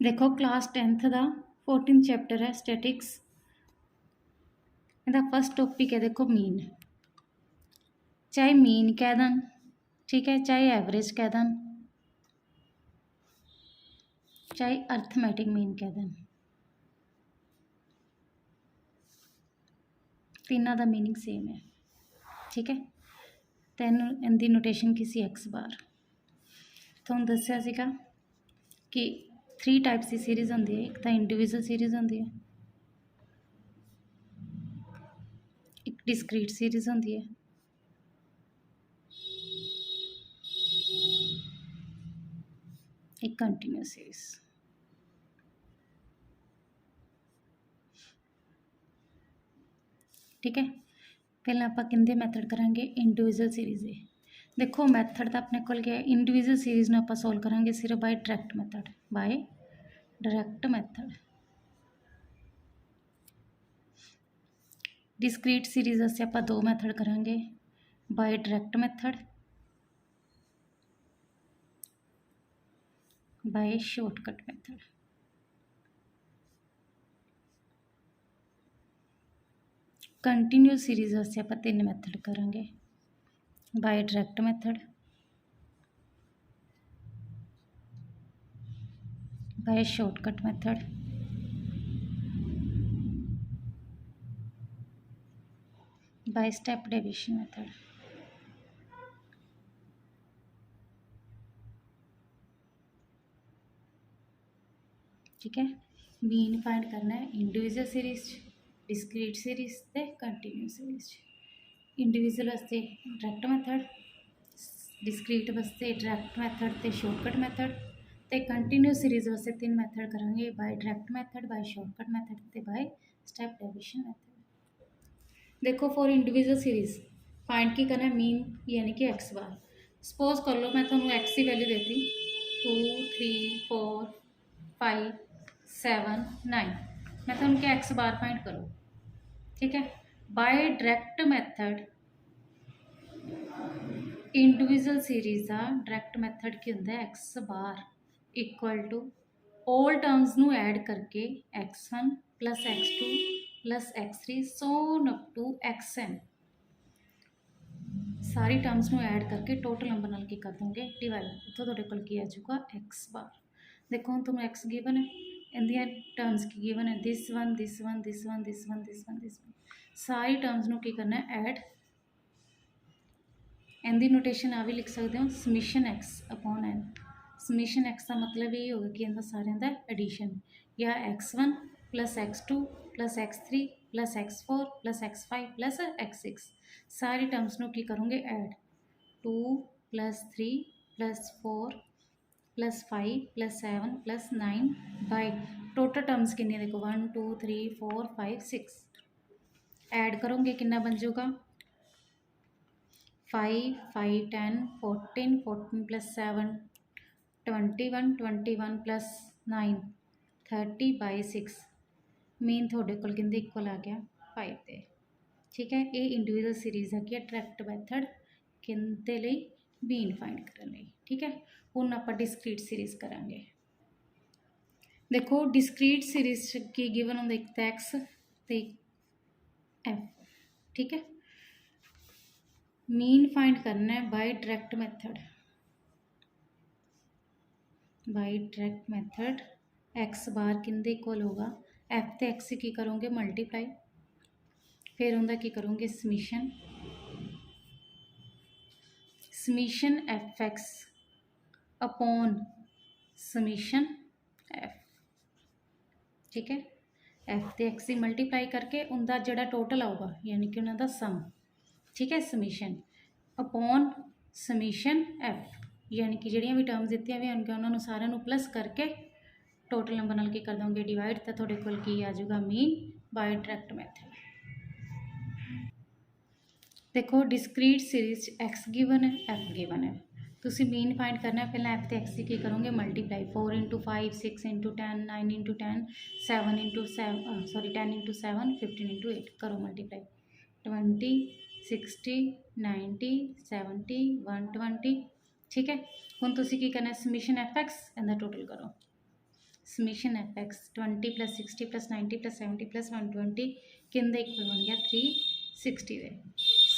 देखो class 10th का 14th chapter है स्टैटिक्स। ਇਹਦਾ फर्स्ट टॉपिक है देखो मीन। चाहे मीन कह दें, ठीक है, चाहे एवरेज कह दें, चाहे अर्थमैटिक मीन कह दें, तीनों का मीनिंग सेम है। ठीक है, तैन इनकी नोटेशन की सी एक्स बार तुहानूं दस्सिया सीगा कि 3 टाइप्स की सीरीज़ होंदी है। एक तो इंडिविजुअल सीरीज़ होंदी है, एक डिस्क्रीट सीरीज़ होंदी है, एक कंटिन्यूस सीरीज़। ठीक है, पहले आप किंदे मैथड करांगे इंडिविजुअल सीरीज़ दे। देखो मैथड तो अपने को क्या है, इंडिविजुअल सीरीज़ में आप सॉल्व करांगे सिर्फ by direct method, by direct method. Discrete series वास्ते आप 2 मैथड करांगे, by direct method, by shortcut method. Continuous series वास्ते आप 3 मैथड करांगे, by direct method, by shortcut method, by step deviation method. ठीक है, मीन फाइंड करना है इंडिविजुअल सीरीज़, डिस्क्रीट सीरीज़ ते कंटिन्यूस सीरीज़। इंडिविजुअल वास्ते डायरैक्ट मैथड, डिस्क्रीट वास्ते डायरैक्ट मैथड ते शॉर्टकट मैथड, ते कंटिन्यूस सीरीज़ वास्ते 3 मैथड करांगे, by direct method, by shortcut method ते बाय स्टेप डेविएशन मैथड। देखो फॉर इंडिविजुअल सीरीज़ फाइंड की करना है मीन यानी कि एक्स बार। सपोज कर लो मैं तुम्हें एक्स की वैल्यू देती 2 3 4 5 7 9, मैं तुम क्या एक्स बार फाइंड करो। ठीक है, by direct method individual series का डायरैक्ट मैथड की होंगे x bar equal to all terms नू ऐड करके x1 plus x2 plus x3 so on up to xn, सारी टर्म्स नू ऐड करके टोटल नंबर नाल की कर दोगे डिवाइड, इतों तुहाडे कोल की आ जाऊगा एक्स बार। देखो हम तुम्हें एक्स गिवन है, इंदियां टर्म्स की गिवन है this one this one this one this one this one this one, सारी टर्म्स नू की करना है ऐड। इनकी नोटेशन आ भी लिख सकते हो summation x upon n. Summation x का मतलब ये होगा कि इनका सारे का एडिशन, या x1 plus x2 plus x3 plus x4 plus x5 plus x6, सारी टर्म्स नू की करोगे add. 2 plus 3 plus 4 plus 5 plus 7 plus 9 by total terms कितनी देखो 1 2 3 4 5 6, ऐड करोगे कितना बन जाऊगा 5 5 10 14 14 प्लस 7 21 21 प्लस 9 30 बाई 6, मीन थोड़े कोल किंदे इक्वल आ गया 5 दे। ठीक है, ये इंडिविजुअल सीरीज़ है कि डायरैक्ट मैथड किंदे लई मीन फाइंड करने लई। ठीक है, हुण आपां डिस्क्रीट सीरीज़ करांगे। देखो डिस्क्रीट सीरीज़ की गिवन होंदा एक तो एक्स ते एफ। ठीक है, मीन फाइंड करना है by direct method, by direct method x bar किंदे इक्वल होगा एफ ते एक्स की करोगे मल्टीप्लाई, फिर उनका की करोगे summation, summation f x upon summation f. ठीक है, एफ ते एक्स की मल्टीप्लाई करके उनका जोड़ा टोटल आऊगा यानी कि उन्होंने सम। ठीक है, समीशन अपॉन समीशन एफ, यानी कि जिहड़ियां भी टर्म्स दित्तियां भी होणगियां उन्होंने सारिਆਂ प्लस करके टोटल नंबर नाल की कर दोगे डिवाइड, तो थोड़े कोल की आ जाऊगा मीन बाय डायरैक्ट मैथड। देखो डिस्क्रीट सीरीज एक्स गिवन है एफ गिवन है, तुसी मीन फाइंड करना है, पहले एफ तो एक्स की करोगे multiply 4 into 5 6 into 10 9 into 10 7 into 7 sorry 10 into 7 15 into 8 करो मल्टीप्लाई 20 60 90 70 120। ठीक है, हुण तुसी की करना है समीशन एफ एक्स इनका टोटल करो, ਸਮੀਸ਼ਨ एफ एक्स 20 + 60 + 90 + 70 + 120 ਕਿੰਦੇ ਇਕੁਅਲ ਬਣ ਗਿਆ 360 ਦੇ।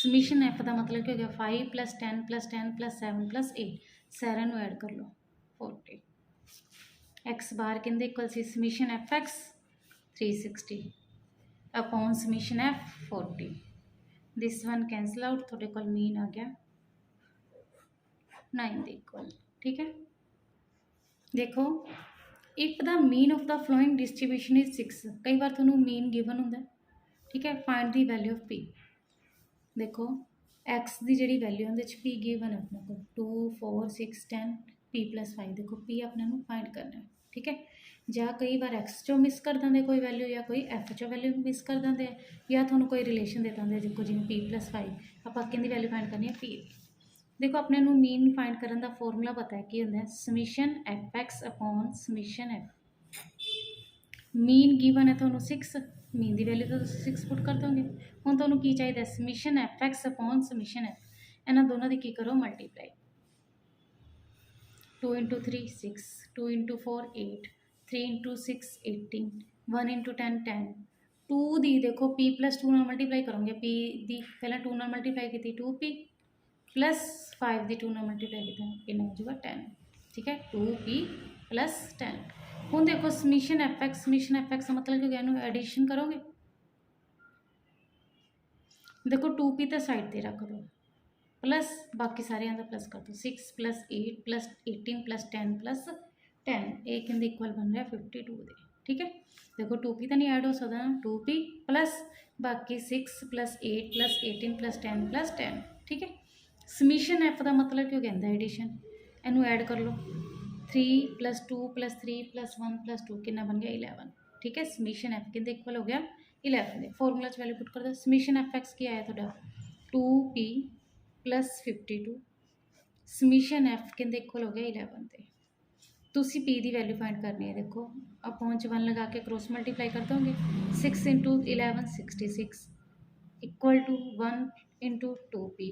ਸਮੀਸ਼ਨ एफ ਦਾ ਮਤਲਬ ਕੀ ਹੋ ਗਿਆ 5 + 10 + 10 + 7 + 8 ਸਾਰਿਆਂ ਨੂੰ ਐਡ ਕਰ ਲਓ 40 एक्स बार किंदे इक्वल सी summation f x 360 upon summation f 40 this one cancel out थोड़े को मीन आ गया 9 के इक्वल। ठीक है देखो if the mean of the flowing distribution is 6 कई बार थोड़ा मीन गिवन होंगे। ठीक है find the value of P देखो एक्स की जी वैल्यू उन्हें पी गिवन है अपने को 2 4 6 10 पी + 5 देखो पी अपने फाइंड करना है। ठीक है ਜਾਂ कई बार एक्स चो मिस कर देंगे कोई वैल्यू या कोई एफ चो वैल्यू मिस कर देंगे या थोड़ा कोई रिलेशन दे देंगे देखो जिमें पी + 5 आप कि वैल्यू फाइंड करनी है पी देखो अपने मीन फाइंड करने का फॉर्मूला पता है कि होंगे summation f x upon summation F mean given है थोड़ा 6 मीन की वैल्यू तो 6 पुट कर दोगे हूँ थोड़ा की चाहिए summation f x upon summation F इन्होंने दोनों की करो मल्टीप्लाई 2 × 3 6 2 × 4 8 3 × 6 18 1 × 10 10 2 दी देखो p + 2 ਨਾਲ मल्टीप्लाई करोगे p दी पहले 2 ਨਾਲ मल्टीप्लाई की 2p + 5 दी 2 ਨਾਲ मल्टीप्लाई की कितना हो जाएगा 10। ठीक है 2p + 10 हूँ देखो समीशन एफ एक्स मतलब कि इन्हों एडिशन करोगे देखो 2p तो साइड पर रख दो प्लस बाकी सारे का प्लस कर दो 6 + 8 + 18 + 10 + 10 एक इनके इक्वल बन रहा है 52 दे। ठीक है देखो 2p तो नहीं ऐड हो सकता 2p प्लस बाकी 6 + 8 + 18 + 10 + 10। ठीक है समीशन एफ का मतलब क्यों कहता एडिशन इनू ऐड कर लो 3 + 2 + 3 + 1 + 2 कितना बन गया 11। ठीक है समीशन एफ किंदे इक्वल हो गया 11 दे फॉर्मूला वैल्यू पुट कर दो समीशन एफ एक्स की आया थोड़ा 2p + 52 ਸਮੀਸ਼ਨ एफ के इक्वल हो गया 11 से तुसी पी की वैल्यू फाइंड करनी है देखो अपॉन 1 लगा के क्रॉस मल्टीप्लाई कर दोगे 6 × 11 66 इक्वल टू 1 × 2p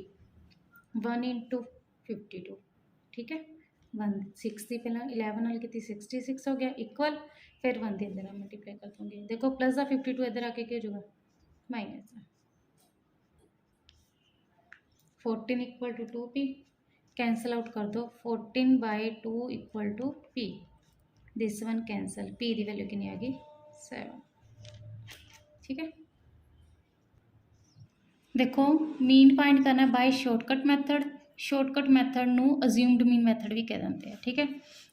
1 × 52। ठीक है 1 6 की पहला 11 नाल की 66 हो गया इक्वल फिर 1 के अंदर मल्टीप्लाई कर दोगे देखो प्लस का 52 इधर आके क्या हो जाएगा minus 14 equal to 2p cancel out कर दो 14/2 equal to p this one cancel p की वैल्यू कितनी आ गई 7। ठीक है देखो मीन फाइंड करना बाय शॉर्टकट मैथड नू अज्यूम्ड मीन मैथड भी कह देंगे। ठीक है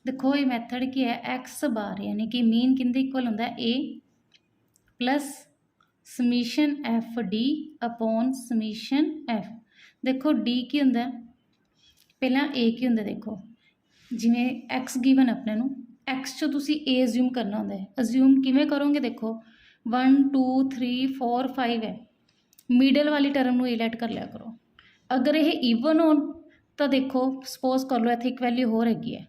देखो ये मैथड की है एक्स बार यानी कि मीन किंदे इक्वल होंगे a plus summation f d upon summation f देखो डी की होंगे पहला ए की होंगे देखो जिमें एक्स गिवन अपने एक्स चो तुसी ए अज्यूम करना होंगे अज्यूम किमें करोगे देखो 1 2 3 4 5 है मिडल वाली टर्म में ए लैट कर लिया करो अगर ये ईवन हो तो देखो सपोज कर लो इतने एक वैल्यू होर हैगी है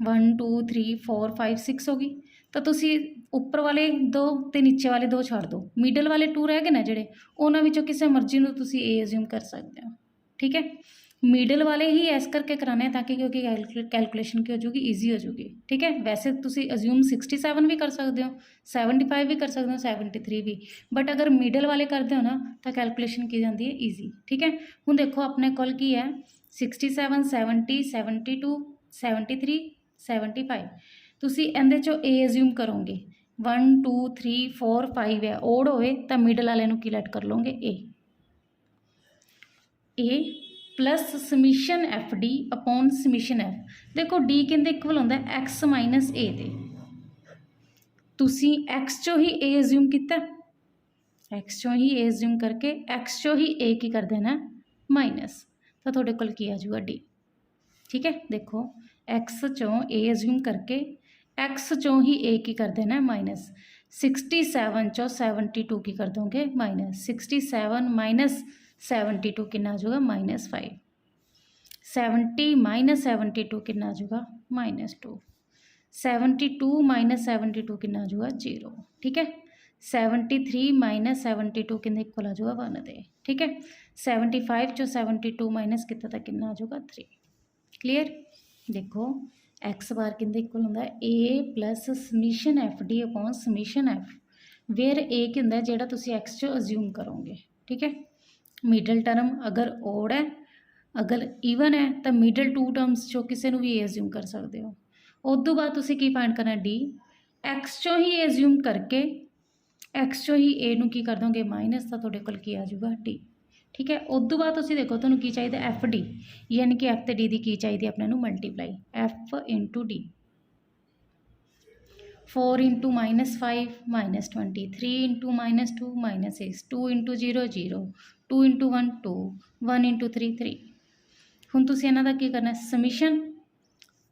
1 2 3 4 5 6 होगी तो तुसी उपर वाले 2 तो नीचे वाले 2 छड़ दो मिडल वाले 2 रह गए ना जोड़े उन्होंने किसी मर्जी को तुसी ए अज्यूम कर सकते हो। ठीक है मिडल वाले ही इस करके कराने ताकि क्योंकि कैलकुलेशन की हो जाएगी ईजी हो जाएगी। ठीक है वैसे तुसी अज्यूम 67 भी कर सकते हो 75 भी कर सकते हो 73 भी बट अगर मिडल वाले करते हो ना तो कैलकुलेशन की जाती है ईजी। ठीक है हूँ देखो अपने कोल की है 67 70 72 73 75 तुसी इहदे चो ए अज्यूम करोगे 1 2 3 4 5 है ओड होए तो मिडल वाले की लैट कर लोगे A plus summation f d upon summation f देखो डी किंदे इक्वल होंगे एक्स माइनस ए दे तुसी एक्स चो ही ए अज्यूम किया एक्स चो ही ए अज्यूम करके एक्स चो ही ए की कर देना माइनस तो थोड़े कोल की आ जाऊगा डी। ठीक है देखो एक्स चो ए अज्यूम करके एक्स चो ही ए की कर देना माइनस 67 चो 72 की कर दोगे माइनस 67 माइनस 72 कितना आ जाएगा -5 70 माइनस 72 कितना आ जाएगा -2 72 माइनस 72 कितना आ जाएगा 0। ठीक है 73 माइनस 72 कितने इक्वल आ जाएगा 1 दे। ठीक है 75 चो 72 माइनस कितना तक कितना आ जाएगा 3। क्लीयर देखो एक्स बार किंदे इक्वल होंदा A plus summation f d upon summation f, where A की होंदा जेड़ा तुसी एक्स चो अज्यूम करोगे। ठीक है, मिडल टर्म अगर ओड है, अगर ईवन है तो मिडल टू टर्म्स चो किसी भी ए अज्यूम कर सकते हो। उस तो बाद तुसी की फाइंड करना डी, एक्स चो ही अज्यूम करके एक्स चो ही ए नू की कर दोगे माइनस, तो तुहाडे कोल की आ जाऊगा डी। ठीक है, उस तो बाद तुसी देखो तुहानू की चाहिए एफ डी, यानी कि एफ ते डी की की चाहिए अपने नू multiply, F into D. 4 into -5 -20, 3 into -2 -6, 2 into 0 0, 2 into 1 2, 1 into 3 3। हुण तुसीं इन्हां दा की करना समीशन,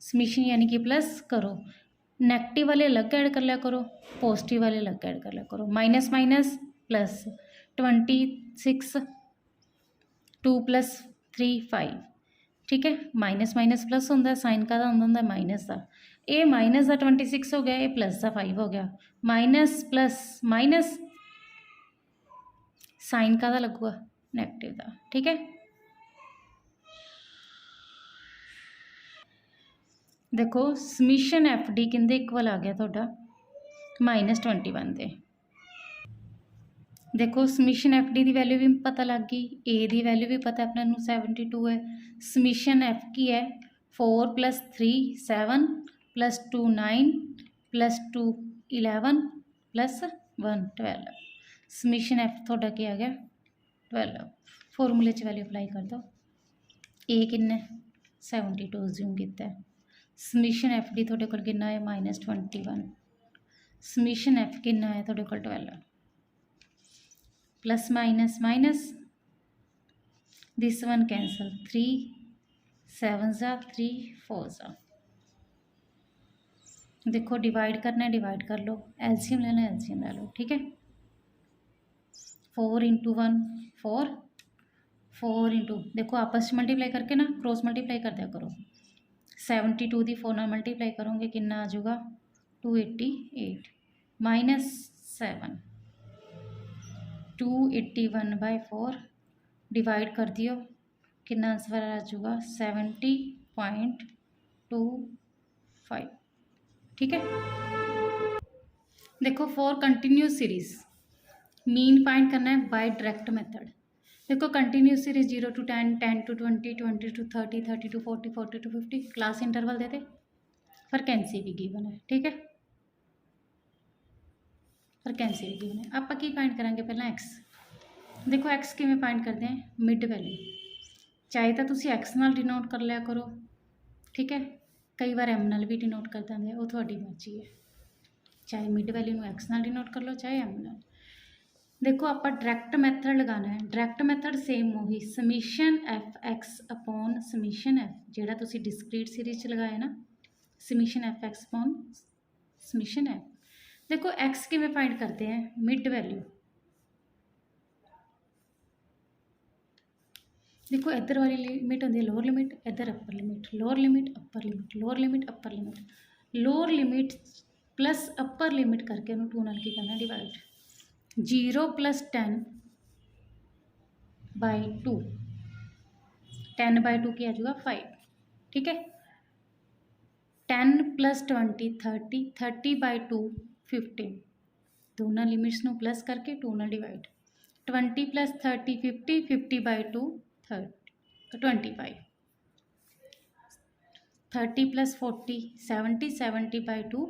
समीशन यानी कि प्लस करो, नैगेटिव वाले अलग ऐड कर लिया करो, पॉजिटिव वाले अलग ऐड कर लिया करो, माइनस माइनस प्लस 26, 2 + 3 5। ठीक है, माइनस माइनस प्लस होंगे, साइन का होंगे माइनस का, ये माइनस का 26 हो गया, ये प्लस का 5 हो गया, माइनस प्लस माइनस साइन का लगूगा नैगेटिव का। ठीक है, देखो समीशन एफ डी किंदे इक्वल आ गया थोड़ा -21 दे। देखो समीशन एफ डी की वैल्यू भी पता लग गई, ए की वैल्यू भी पता अपने 72 है, समीशन एफ की है 4 + 3 7 + 2 9 + 2 11 + 1 12। समीशन एफ थोड़ा क्या आ गया 12। फॉर्मूले च वैल्यू अप्लाई कर दो, ए किन्ना 72 अज्यूम किया, समीशन एफ डी थोड़े को कितना है -21, समीशन एफ कितना है थोड़े को 12, plus minus minus, this one cancel, 3 7 3 4 सा। देखो डिवाइड करना है, डिवाइड कर लो, एलसीएम लेना है एलसीएम ले लो। ठीक है, 4 इंटू 1 4, 4 इंटू देखो आपस में मल्टीप्लाई करके ना क्रॉस मल्टीप्लाई कर दिया करो, 72 की 4 नाल मल्टीप्लाई करोगे कितना आ जाऊगा 288 -7, 281/4 डिवाइड कर दियो, कितना आंसर आ जाऊगा 70.25। ठीक है, देखो for continuous series mean find करना है बाय डायरेक्ट मेथड। देखो continuous series 0 to 10, 10 to 20, 20 to 30, 30 to 40, 40 to 50 class interval देते, फ्रीक्वेंसी भी गिवन है। ठीक है, फ्रीक्वेंसी भी गिवन है। आप की फाइंड करांगे पहला एक्स। देखो एक्स किवें फाइंड करते हैं, मिड वैल्यू, चाहे तो तुसी एक्स नाल डिनोट कर लिया करो। ठीक है, कई बार एम नाल भी डिनोट कर देंगे, वो थोड़ी मर्जी है, चाहे मिड वैल्यू में एक्स नाल डिनोट कर लो चाहे एम नाल। देखो आप डायरेक्ट मैथड लगाना है, डायरेक्ट मैथड सेम वही summation f x upon summation F, जेड़ा तुसी डिस्क्रीट सीरीज लगाया ना, summation f x upon summation f. देखो एक्स किवें फाइंड करते हैं, मिड वैल्यू, देखो इधर वाली लिमिट होती है लोअर लिमिट, इधर upper limit, lower limit upper limit, lower limit upper limit, lower limit plus upper limit करके उन्होंने 2 नाल की करना डिवाइड, 0 + 10/2, 10/2 की आ जाएगा 5। ठीक है, 10 + 20 30, 30/2 15, दोनों लिमिट्स को प्लस करके 2 नाल डिवाइड, 20 + 30 50, 50/2 30 25, 30 + 40 70, 70/2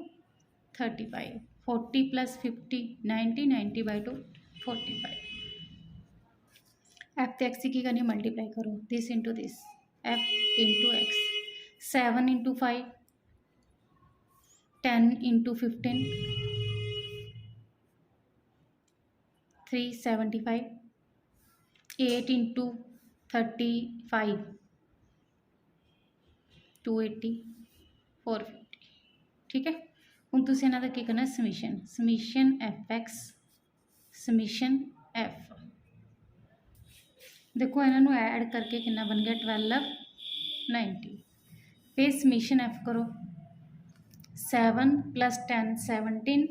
35, 40 + 50 90, 90/2 45। एफ तो एक्स की करनी मल्टीप्लाई करो, this into this, F into x, 7 into 5 10 into 15 375, 8 into 35 280 450। ठीक है, हूँ तुम इन्हों का की करना summation, summation f x summation f, देखो इन्हों ऐड करके कितना बन गया 1290, फिर समीशन एफ करो, 7 + 10 17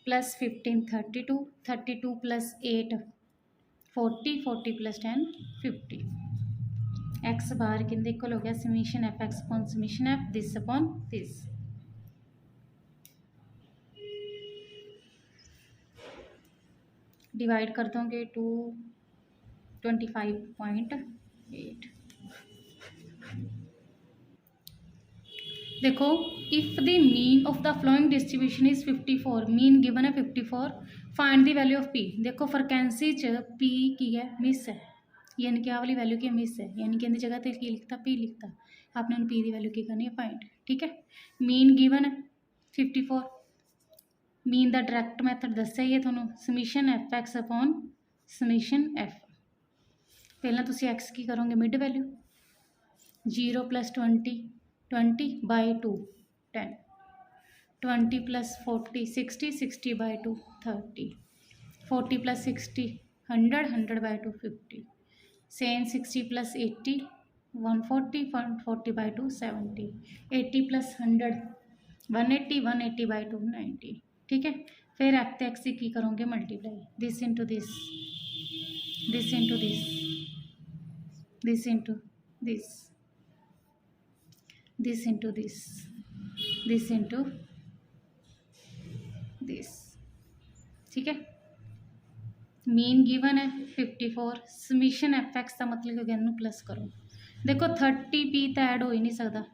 + 15 32, 32 + 8 40, 40 + 10 50। एक्स बार किंदे इक्वल हो गया summation f x upon summation F this upon this. Divide कर दोगे 225.8। देखो if the mean of the flowing distribution is 54, mean given है 54, find the value of P. देखो फ्रिक्वेंसी च पी की है मिस है, यानी कि आ वाली वैल्यू की मिस है, यानी कि जगह तो की लिखता पी लिखता, आपने पी की वैल्यू की करनी है फाइंड। ठीक है, मीन गिवन है 54, मीन का डायरैक्ट मैथड दस्या ही है थोनों summation f x upon summation f. पहला तुम एक्स की करोगे mid value 0 + 20 by 2 10, 20 + 40 60 60 by 2 30, 40 + 60 100 100 by 2 50, same 60 + 80 140 140 by 2 70, 80 + 100 180 180 by 2 90। ठीक है, फिर एफ एक्स की करोगे multiply this into this, this into this, this into this, this into this, this into this. ठीक है, मीन गिवन है 54, समीशन एफ एक्स का मतलब हो गया इनू प्लस करो। देखो 30p तो ऐड हो ही नहीं सकता,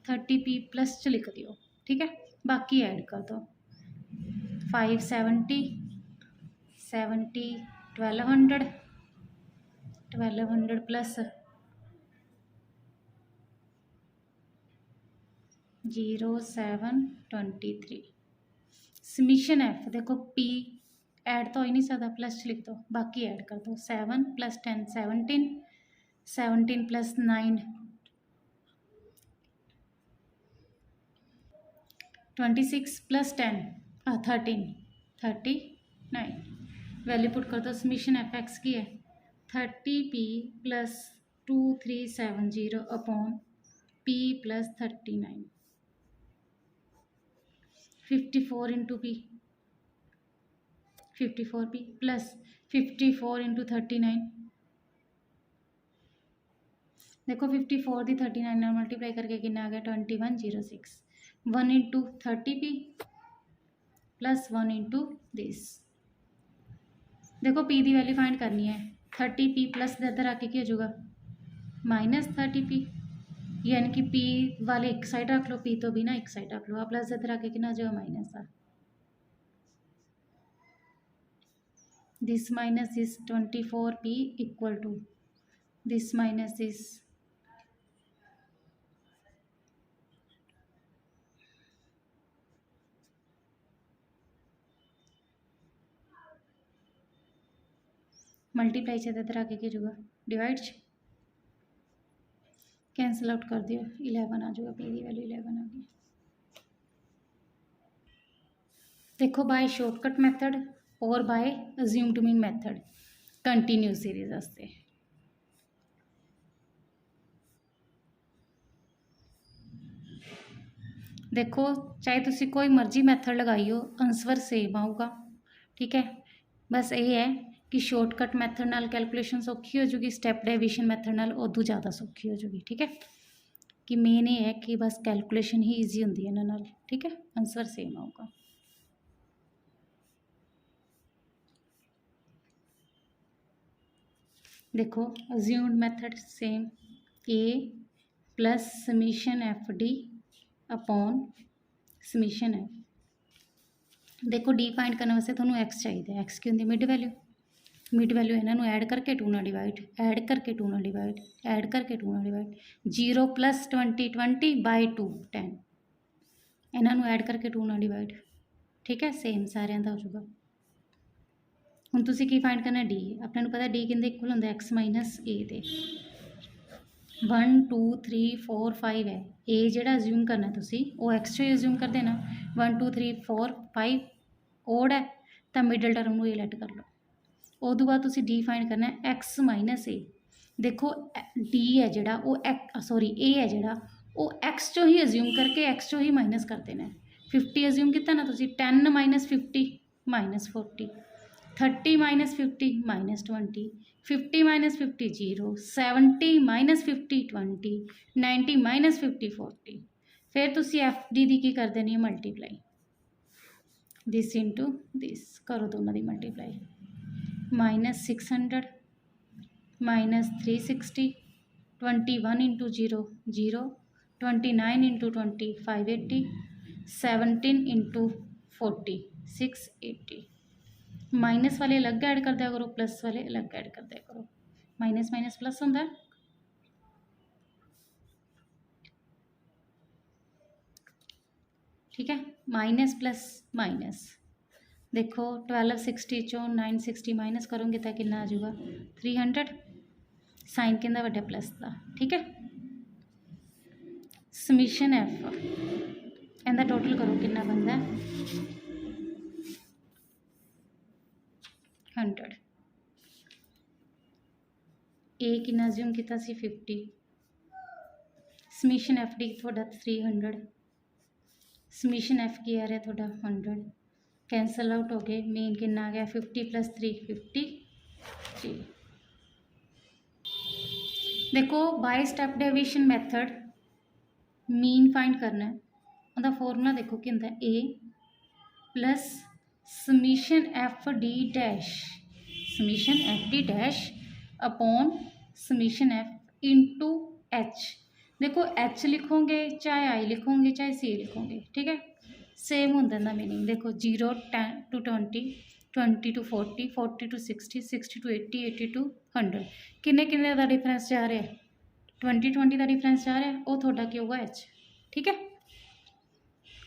30p प्लस च लिख दियो। ठीक है, बाकी ऐड कर दो 570 70 1200 1200 प्लस 0723। समीशन एफ देखो पी ऐड तो हो ही नहीं सकता, प्लस लिख दो, बाकी ऐड कर दो 7 + 10 17, 17 + 9 26 + 10 13 39। वैल्यू पुट कर दो, समीशन एफ एक्स की है 30p + 2370 upon p + 39, 54 into p 54p plus 54 into 39। देखो 54 दी 39 मल्टीप्लाई करके कितना आ गया 2106, 1 into 30p plus 1 into this. देखो p की वैल्यू फाइंड करनी है 30p प्लस इधर आके क्या हो जाएगा -30p, यानी कि p वाले एक साइड रख लो, p तो भी ना एक साइड रख लो, आप प्लस इधर आके कितना आ जाएगा माइनस आ this minus this 24p equal to this minus this multiply से इधर आके क्या होगा डिवाइड कैंसिल आउट कर दियो 11 आ जाएगा, पी की वैल्यू 11 आ गई। देखो बाय शॉर्टकट मैथड और by assumed mean method continue series वास्ते देखो चाहे तुसी कोई मर्जी मैथड लगाइयो आंसर सेम आऊगा। ठीक है, बस ये है कि शॉर्टकट मैथड नाल कैलकुलेशन सौखी हो जाएगी, स्टैप डेविएशन मैथड नाल उदू ज़्यादा सौखी हो जाएगी। ठीक है, कि मेन ये है कि बस कैलकुलेशन ही ईजी होंगी इन्हां नाल। ठीक है, आंसर सेम आऊगा। देखो assumed method same A plus summation f d upon summation f. देखो डी फाइंड करने वास्ते थोनों एक्स चाहिए, एक्स की होंगी मिड वैल्यू, मिड वैल्यू इन्हों ऐड करके 2 नाल डिवाइड, ऐड करके 2 नाल डिवाइड, ऐड करके 2 नाल डिवाइड, 0 + 20 20 बाय 2 10, इन्हों ऐड करके 2 नाल डिवाइड। ठीक है, सेम सारे का हो जाएगा। हुण तुसीं की फाइंड करना डी, अपने पता डी किंदे इक्वल होंदा एक्स माइनस ए दे 1 2 3 4 5 है, ए जिहड़ा अज्यूम करना तुसीं वो एक्स चो ही अज्यूम कर देना 1 2 3 4 5 ओड है तो मिडल टर्म नूं ए लैट कर लो। उदों बाद तुसीं डी फाइंड करना एक्स माइनस ए। देखो डी है जिहड़ा वो सॉरी ए है जिहड़ा वो एक्स चो ही अज्यूम करके एक्स चो ही माइनस कर देना। 50 अज्यूम किया ना तुसीं 10 - 50 -40, 30 - 50 -20, 50 माइनस 50 0, 70 माइनस 50 20, 90 माइनस 50 40। फिर तुसी एफ डी की कर देनी है मल्टीप्लाई, दिस इंटू दिस करो दोनों की multiply. Minus 600 minus 360, 21 into 0 0, 29 into 20 580, 17 into 40 680। Minus वाले अलग ऐड कर दिया करो, प्लस वाले अलग ऐड कर दिया करो। माइनस माइनस प्लस होंगे, ठीक है। माइनस प्लस माइनस, देखो 1260 चो 960 माइनस करोगे तो कितना आ जाऊगा 300, साइन कहता वड्डा प्लस का, ठीक है। समीशन एफ इनका टोटल करो कितना बनता है 100। ए कितना अज्यूम किया 50, समीशन एफ डी थोड़ा 300, समीशन एफ की आ रहा थोड़ा 100, कैंसल आउट हो गए। मेन कितना आ गया 50 प्लस 3 53। देखो by step deviation method mean find करना है, उसका फॉर्मूला देखो कि होंगे A plus summation f d dash, summation f d dash upon summation f into h. देखो एच लिखोगे चाहे आई लिखोगे चाहे सी लिखोगे, ठीक है, सेम होंगे ना मीनिंग। देखो 0 to 20, 20 to 40, 40 to 60, 60 to 80, 80 to 100। किन्ने किन्ने का डिफरेंस जा रहा है 20 20 का डिफरेंस जा रहा है, वो थोड़ा की होगा एच, ठीक है।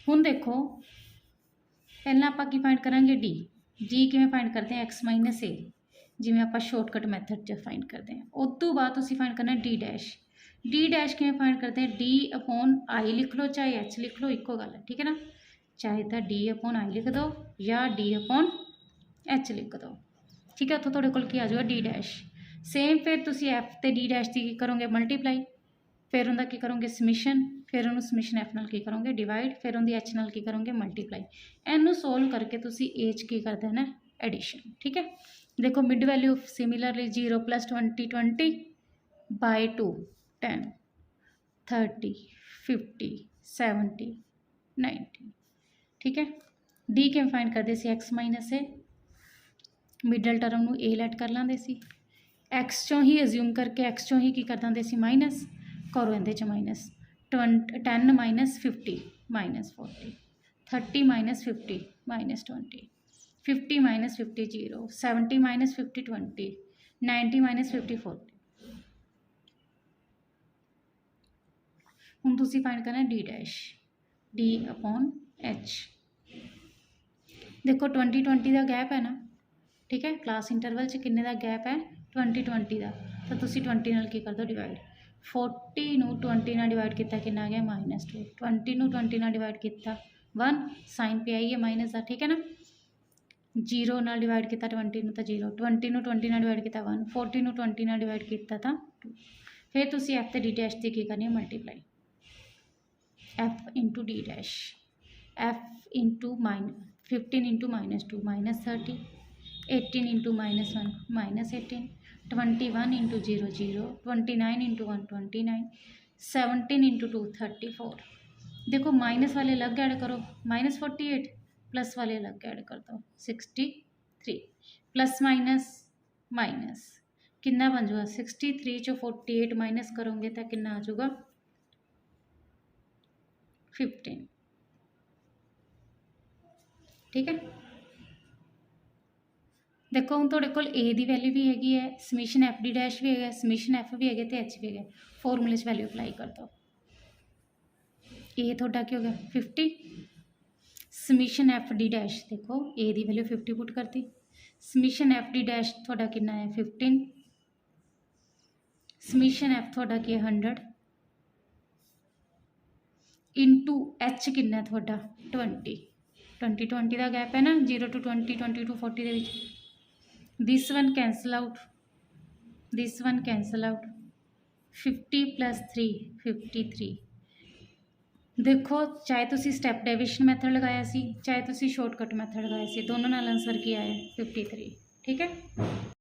हुण देखो पहला आप फाइंड करांगे डी, डी किवें फाइंड करते हैं एक्स माइनस ए, जिवें आप शॉर्टकट मैथड च फाइंड करते हैं। उस तो बाद तुसीं फाइंड करना डी डैश, डी डैश किवें फाइंड करते हैं डी अपॉन आई लिख लो चाहे एच लिख लो, इक्को गल है, ठीक है ना। चाहे तो डी अपॉन आई लिख दो या डी अपॉन एच लिख दो, ठीक है। उतों तुहाडे कोल की आ जाएगा डी डैश। सेम फिर तुसीं एफ ते डी डैश की करोगे मल्टीप्लाई, फिर उनका की करोगे समीशन, फिर उन्होंने समीशन एफ नाल की करोगे डिवाइड, फिर उनकी एच नाल की करोगे मल्टीप्लाई। इनू सोल्व करके तुसीं एच की कर देना एडिशन, ठीक है। देखो mid value similarly 0 plus 20 20 by 2 10 30 50 70 90, ठीक है। डी के फाइंड करते सी एक्स माइनस ए, मिडल टर्म नू ए लैट कर लाते सी, एक्स चों ही अज्यूम करके एक्स चों ही की कर देंगे सी माइनस, करो इहदे च minus 10 minus 50 minus 40, 30 minus 50 minus 20, 50 minus 50 0, 70 minus 50 20, 90 minus 50 40। हुण तुसीं फाइंड करना D dash, D upon H. देखो 20 20 का गैप है ना, ठीक है, क्लास इंटरवल च किन्ने दा गैप है 20 20 का, तो तुसीं 20 नाल की कर दो डिवाइड, 40 नू 20 नाल डिवाइड किया कि आ गया -2, 20 नू 20 नाल डिवाइड किया 1, साइन पे आई है माइनस का, ठीक है ना। 0 नाल डिवाइड किया 20 नू तो 0, 20 नू 20 नाल डिवाइड किया 1, 40 नू 20 नाल डिवाइड किया था 2। फिर तुसीं एफ ते डी डैश की करनी है multiply, F into D dash, F into -15 into -2 -30, 18 into -1 -18, 21 into 0 0, 29 into 1 29, 17 into 2 34। देखो माइनस वाले अलग ऐड करो, -48, प्लस वाले अलग ऐड कर दो 63, प्लस माइनस माइनस कितना बन जाएगा 63 चो 48 माइनस करोगे तो कितना आ जाएगा 15, ठीक है। देखो हम थोड़े कोल ए की वैल्यू भी हैगी है, समीशन एफ डी डैश भी है, समीशन एफ भी है तो एच भी है, फॉर्मूले वैल्यू अप्लाई कर दो। ए थोड़ा क्या हो गया 50, समीशन एफ डी डैश देखो ए की वैल्यू 50 पुट करती, समीशन एफ डी डैश थोड़ा कितना है 15, समीशन एफ थोड़ा की 100 इंटू एच कितना थोड़ा 20 20 20 का गैप है ना 0 टू 20 20 टू 40 के, this one cancel out, this one cancel out, 50 plus 3 53। देखो चाहे तुसी स्टैप डेविएशन मैथड लगाया सी चाहे तुसी शॉर्टकट मैथड लगाया सी, दोनों नाल आंसर की आया 53, ठीक है।